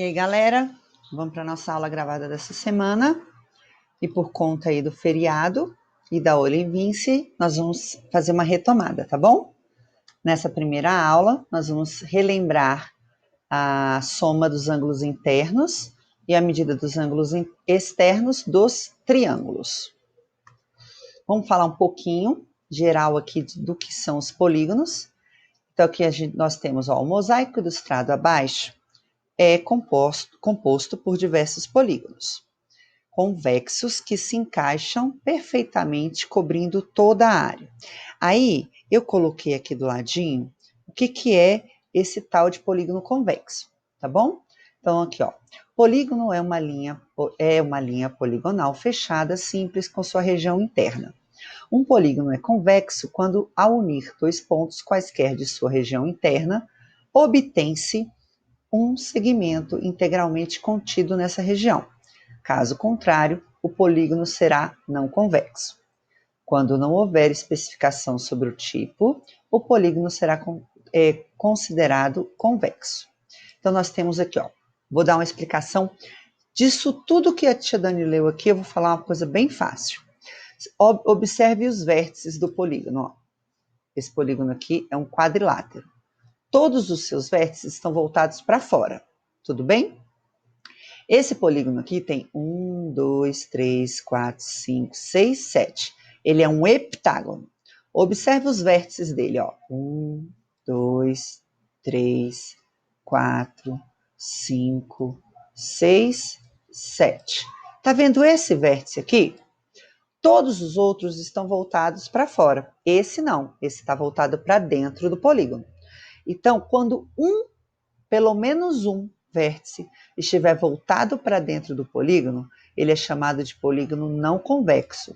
aí, galera? Vamos para nossa aula gravada dessa semana. E por conta aí do feriado e da Olivince, nós vamos fazer uma retomada, tá bom? Nessa primeira aula, nós vamos relembrar a soma dos ângulos internos e a medida dos ângulos externos dos triângulos. Vamos falar um pouquinho geral aqui do que são os polígonos. Então, aqui nós temos o mosaico ilustrado abaixo. É composto por diversos polígonos convexos que se encaixam perfeitamente cobrindo toda a área. Aí, eu coloquei aqui do ladinho o que é esse tal de polígono convexo, tá bom? Então, aqui, ó, polígono é uma linha poligonal fechada, simples, com sua região interna. Um polígono é convexo quando, ao unir dois pontos quaisquer de sua região interna, obtém-se um segmento integralmente contido nessa região. Caso contrário, o polígono será não convexo. Quando não houver especificação sobre o tipo, o polígono será considerado convexo. Então, nós temos aqui, ó, vou dar uma explicação disso tudo que a tia Dani leu aqui, eu vou falar uma coisa bem fácil. Observe os vértices do polígono, ó. Esse polígono aqui é um quadrilátero. Todos os seus vértices estão voltados para fora, tudo bem? Esse polígono aqui tem 1, 2, 3, 4, 5, 6, 7. Ele é um heptágono. Observe os vértices dele, ó. 1, 2, 3, 4, 5, 6, 7. Tá vendo esse vértice aqui? Todos os outros estão voltados para fora. Esse não, esse está voltado para dentro do polígono. Então, quando pelo menos um vértice estiver voltado para dentro do polígono, ele é chamado de polígono não convexo.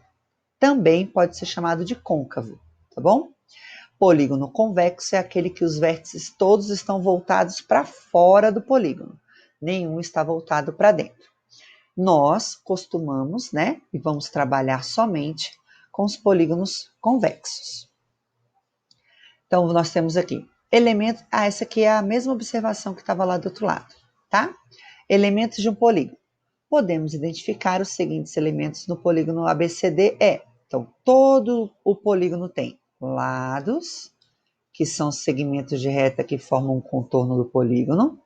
Também pode ser chamado de côncavo, tá bom? Polígono convexo é aquele que os vértices todos estão voltados para fora do polígono. Nenhum está voltado para dentro. Nós costumamos, né, e vamos trabalhar somente com os polígonos convexos. Então, nós temos aqui elementos. Essa aqui é a mesma observação que estava lá do outro lado, tá? Elementos de um polígono. Podemos identificar os seguintes elementos no polígono ABCDE. Então, todo o polígono tem lados, que são segmentos de reta que formam um contorno do polígono.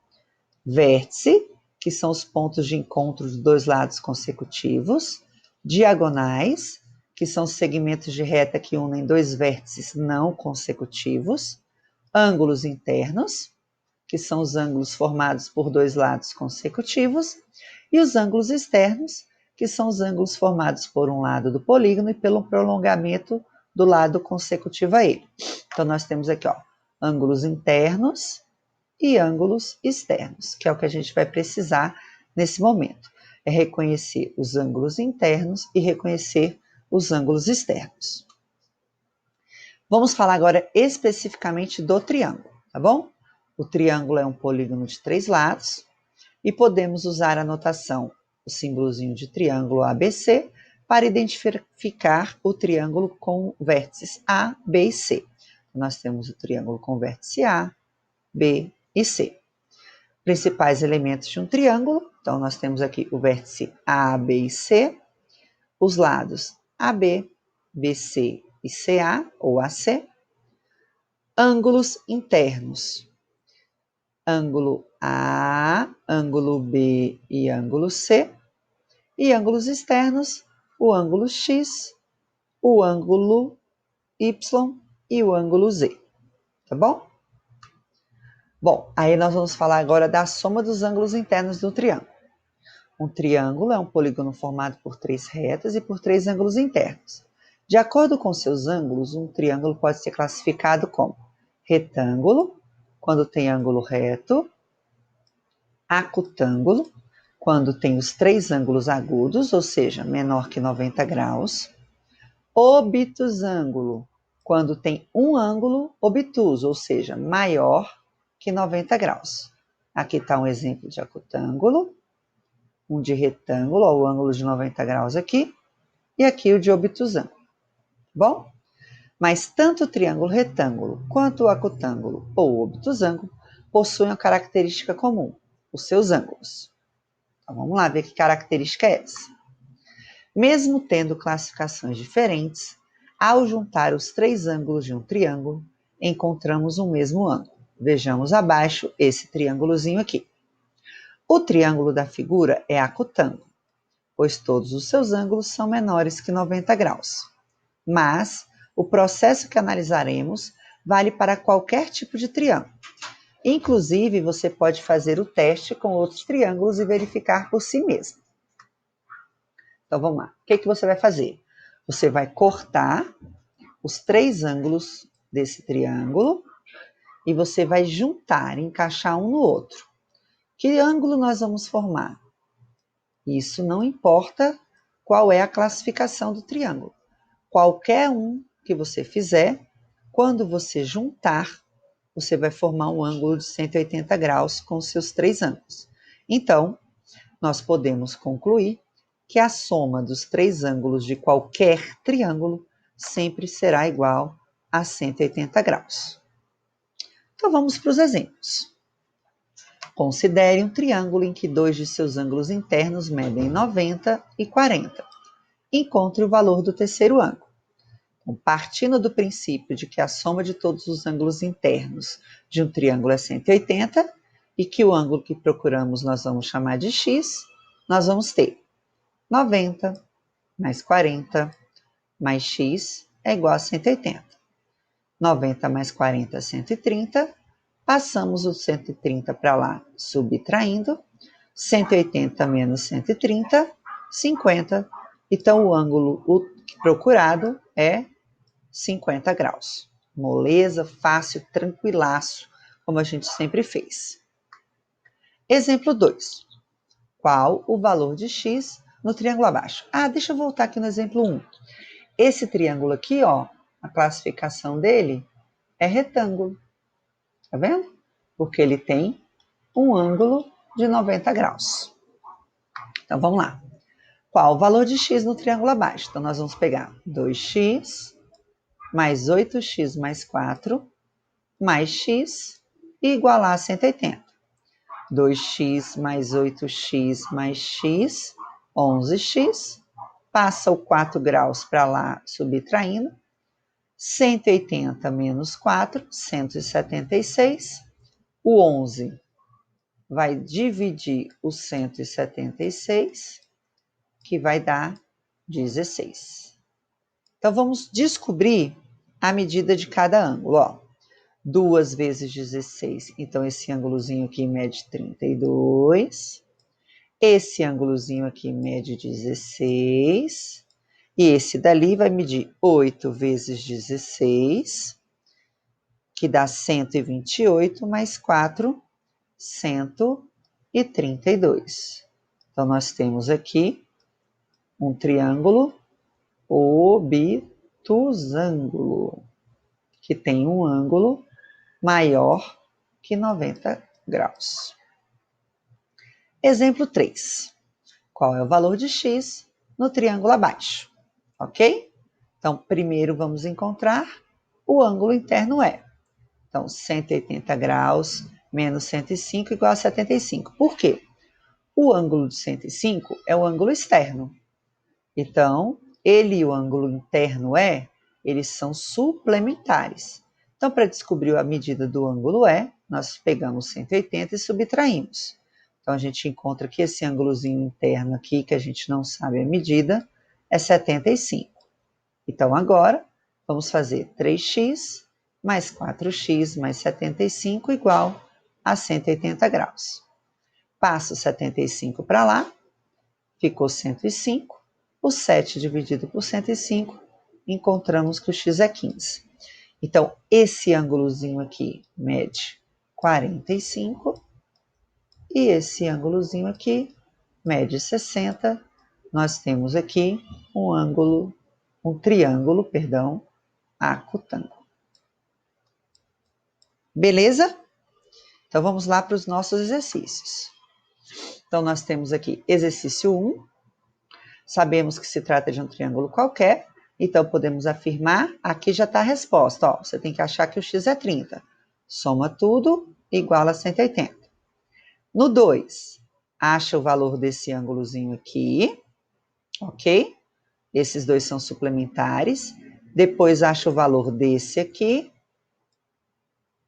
Vértice, que são os pontos de encontro de dois lados consecutivos. Diagonais, que são segmentos de reta que unem dois vértices não consecutivos. Ângulos internos, que são os ângulos formados por dois lados consecutivos. E os ângulos externos, que são os ângulos formados por um lado do polígono e pelo prolongamento do lado consecutivo a ele. Então, nós temos aqui, ó, ângulos internos e ângulos externos, que é o que a gente vai precisar nesse momento. É reconhecer os ângulos internos e reconhecer os ângulos externos. Vamos falar agora especificamente do triângulo, tá bom? O triângulo é um polígono de 3 lados e podemos usar a notação, o símbolozinho de triângulo ABC, para identificar o triângulo com vértices A, B e C. Nós temos o triângulo com vértice A, B e C. Principais elementos de um triângulo, então nós temos aqui o vértice A, B e C, os lados AB, BC e CA ou AC, ângulos internos, ângulo A, ângulo B e ângulo C, e ângulos externos, o ângulo X, o ângulo Y e o ângulo Z, tá bom? Bom, aí nós vamos falar agora da soma dos ângulos internos do triângulo. Um triângulo é um polígono formado por 3 retas e por 3 ângulos internos. De acordo com seus ângulos, um triângulo pode ser classificado como retângulo, quando tem ângulo reto, acutângulo, quando tem os 3 ângulos agudos, ou seja, menor que 90 graus, obtusângulo, quando tem um ângulo obtuso, ou seja, maior que 90 graus. Aqui está um exemplo de acutângulo, um de retângulo, ó, o ângulo de 90 graus aqui, e aqui o de obtusângulo. Bom? Mas tanto o triângulo retângulo quanto o acutângulo ou obtusângulo possuem uma característica comum. os seus ângulos. Então, vamos lá ver que característica é essa. Mesmo tendo classificações diferentes, ao juntar os três ângulos de um triângulo, encontramos o mesmo ângulo. Vejamos abaixo esse triângulozinho aqui. O triângulo da figura é acutângulo, pois todos os seus ângulos são menores que 90 graus. Mas o processo que analisaremos vale para qualquer tipo de triângulo. Inclusive, você pode fazer o teste com outros triângulos e verificar por si mesmo. Então, vamos lá. O que você vai fazer? Você vai cortar os três ângulos desse triângulo e você vai juntar, encaixar um no outro. Que ângulo nós vamos formar? Isso não importa qual é a classificação do triângulo. Qualquer um que você fizer, quando você juntar, você vai formar um ângulo de 180 graus com os seus três ângulos. Então, nós podemos concluir que a soma dos três ângulos de qualquer triângulo sempre será igual a 180 graus. Então, vamos para os exemplos. Considere um triângulo em que dois de seus ângulos internos medem 90 e 40. Encontre o valor do terceiro ângulo. Então, partindo do princípio de que a soma de todos os ângulos internos de um triângulo é 180 e que o ângulo que procuramos nós vamos chamar de x, nós vamos ter 90 mais 40 mais x é igual a 180. 90 mais 40 é 130. Passamos o 130 para lá, subtraindo. 180 menos 130, 50. Então, o ângulo procurado é 50 graus. Moleza, fácil, tranquilaço, como a gente sempre fez. Exemplo 2. Qual o valor de x no triângulo abaixo? Deixa eu voltar aqui no exemplo 1. Esse triângulo aqui, ó, a classificação dele é retângulo. Tá vendo? Porque ele tem um ângulo de 90 graus. Então, vamos lá. Qual o valor de x no triângulo abaixo? Então, nós vamos pegar 2x mais 8x mais 4 mais x e igualar a 180. 2x mais 8x mais x, 11x. Passa o 4 graus para lá, subtraindo. 180 menos 4, 176. O 11 vai dividir o 176, que vai dar 16. Então, vamos descobrir a medida de cada ângulo. Ó. 2 vezes 16, então esse ângulozinho aqui mede 32. Esse ângulozinho aqui mede 16. E esse dali vai medir 8 vezes 16, que dá 128, mais 4, 132. Então, nós temos aqui um triângulo obtusângulo, que tem um ângulo maior que 90 graus. Exemplo 3. Qual é o valor de x no triângulo abaixo? Ok? Então, primeiro vamos encontrar o ângulo interno é. Então, 180 graus menos 105 igual a 75. Por quê? O ângulo de 105 é o ângulo externo. Então, ele e o ângulo interno é, eles são suplementares. Então, para descobrir a medida do ângulo é, nós pegamos 180 e subtraímos. Então, a gente encontra que esse ângulozinho interno aqui, que a gente não sabe a medida, é 75. Então, agora, vamos fazer 3x mais 4x mais 75 igual a 180 graus. Passo 75 para lá, ficou 105. O 7 dividido por 105, encontramos que o x é 15. Então, esse ângulozinho aqui mede 45 e esse ângulozinho aqui mede 60. Nós temos aqui um triângulo, acutângulo. Beleza? Então, vamos lá para os nossos exercícios. Então, nós temos aqui exercício 1. Sabemos que se trata de um triângulo qualquer, então podemos afirmar, aqui já está a resposta, ó, você tem que achar que o x é 30. Soma tudo, igual a 180. No 2, acha o valor desse ângulozinho aqui, ok? Esses dois são suplementares. Depois acha o valor desse aqui,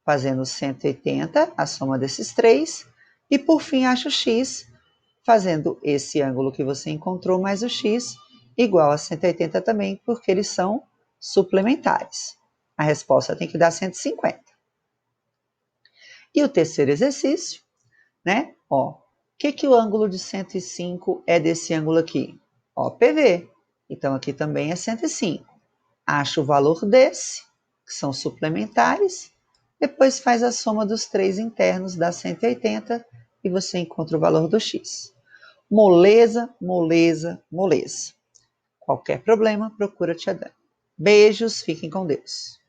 fazendo 180, a soma desses três. E por fim acha o x, fazendo esse ângulo que você encontrou mais o x, igual a 180 também, porque eles são suplementares. A resposta tem que dar 150. E o terceiro exercício, né? Ó, o que o ângulo de 105 é desse ângulo aqui? OPV. Então, aqui também é 105. Acha o valor desse, que são suplementares, depois faz a soma dos três internos, dá 180, e você encontra o valor do x. Moleza, moleza, moleza. Qualquer problema, procura Tia Dani. Beijos, fiquem com Deus.